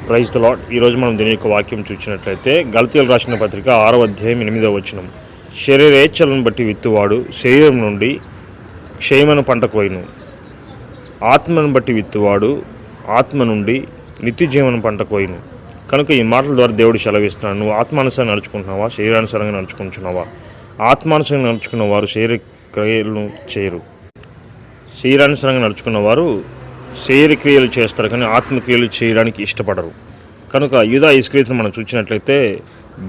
Praise the lord. ఈరోజు మనం దీని యొక్క వాక్యం చూసినట్లయితే గలతీయులకు రాసిన పత్రిక 6వ అధ్యాయం 8వ వచనం. శరీరేచ్ఛలను బట్టి విత్తువాడు శరీరం నుండి క్షయమైన పంట కోయును, ఆత్మను బట్టి విత్తువాడు ఆత్మ నుండి నిత్య జీవన పంట కోయును. కనుక ఈ మాటల ద్వారా దేవుడు సెలవిస్తున్నాడు. నువ్వు ఆత్మానుసారంగా నడుచుకుంటున్నావా, శరీరానుసారంగా నడుచుకుంటున్నావా? ఆత్మానుసారంగా నడుచుకున్న వారు శరీర క్రియలను చేయరు. శరీరానుసారంగా నడుచుకున్న వారు శరీర క్రియలు చేస్తారు, కానీ ఆత్మక్రియలు చేయడానికి ఇష్టపడరు. కనుక యూదా ఇస్కరియోతును మనం చూసినట్లయితే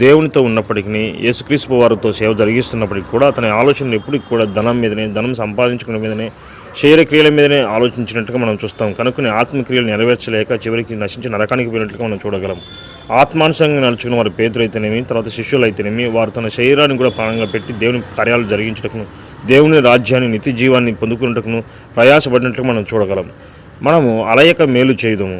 దేవునితో ఉన్నప్పటికీ, యేసుక్రీస్తు వారితో సేవ జరిగిస్తున్నప్పటికీ కూడా అతని ఆలోచనలు ఎప్పటికి కూడా ధనం మీదనే, ధనం సంపాదించుకునే మీదనే, శరీర క్రియల మీదనే ఆలోచించినట్టుగా మనం చూస్తాం. కనుక ఆత్మక్రియలు నెరవేర్చలేక చివరికి నశించి నరకానికి పోయినట్లుగా మనం చూడగలం. ఆత్మానుసంగా నడుచుకున్న వారు పేతురు అయితేనేమి, తర్వాత శిష్యులు అయితేనేమి, వారు తన శరీరాన్ని కూడా ప్రాణంగా పెట్టి దేవుని కార్యాలు జరిగించటకును, దేవుని రాజ్యాన్ని నిత్య జీవాన్ని పొందుకున్నట్టుకును ప్రయాసపడినట్లుగా మనం చూడగలం. మనము అలయక మేలు చేయదుము,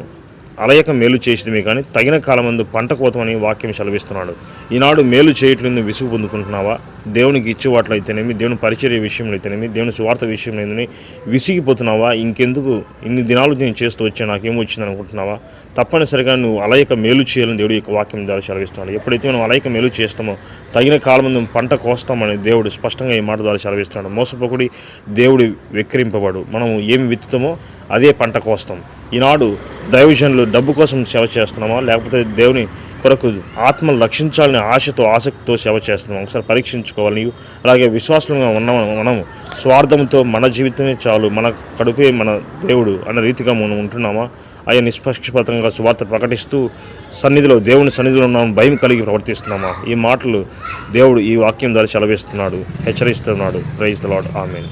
అలయక మేలు చేసేదిమే కానీ తగిన కాలమందు పంట కోతమని వాక్యం సెలవిస్తున్నాడు. ఈనాడు మేలు చేయట్లేదు విసుగు పొందుకుంటున్నావా? దేవునికి ఇచ్చేవాట్లయితేనేమి, దేవుని పరిచర్య విషయంలో అయితేనేమి, దేవుని స్వార్థ విషయంలో అయితేనే విసిగిపోతున్నావా? ఇంకెందుకు ఇన్ని దినాలు నేను చేస్తూ వచ్చా, నాకేం వచ్చిందని అనుకుంటున్నావా? తప్పనిసరిగా నువ్వు అలయక మేలు చేయాలని దేవుడు యొక్క వాక్యం ద్వారా సెలవిస్తున్నాడు. ఎప్పుడైతే మనం అలయక మేలు చేస్తామో తగిన కాలమందు పంట కోస్తామని దేవుడు స్పష్టంగా ఈ మాట ద్వారా సెలవిస్తున్నాడు. మోసపోకుడి, దేవుడు వెక్కిరింపబడు. మనం ఏమి విత్తుతామో అదే పంట కోస్తాం. ఈనాడు దైవజనులు డబ్బు కోసం సేవ చేస్తున్నామా, లేకపోతే దేవుని కొరకు ఆత్మలు రక్షించాలని ఆశతో ఆసక్తితో సేవ చేస్తున్నాం? ఒకసారి పరీక్షించుకోవాలి. నీవు అలాగే విశ్వాసంగా మనము స్వార్థంతో మన జీవితమే చాలు, మన కడుపే మన దేవుడు అన్న రీతిగా మనం ఉంటున్నామా? ఆయన నిష్పక్షపాతంగా సువార్త ప్రకటిస్తూ దేవుని సన్నిధిలో ఉన్నాము, భయం కలిగి ప్రవర్తిస్తున్నామా? ఈ మాటలు దేవుడు ఈ వాక్యం ద్వారా సెలవిస్తున్నాడు, హెచ్చరిస్తున్నాడు. Praise the Lord. ఆమేన్.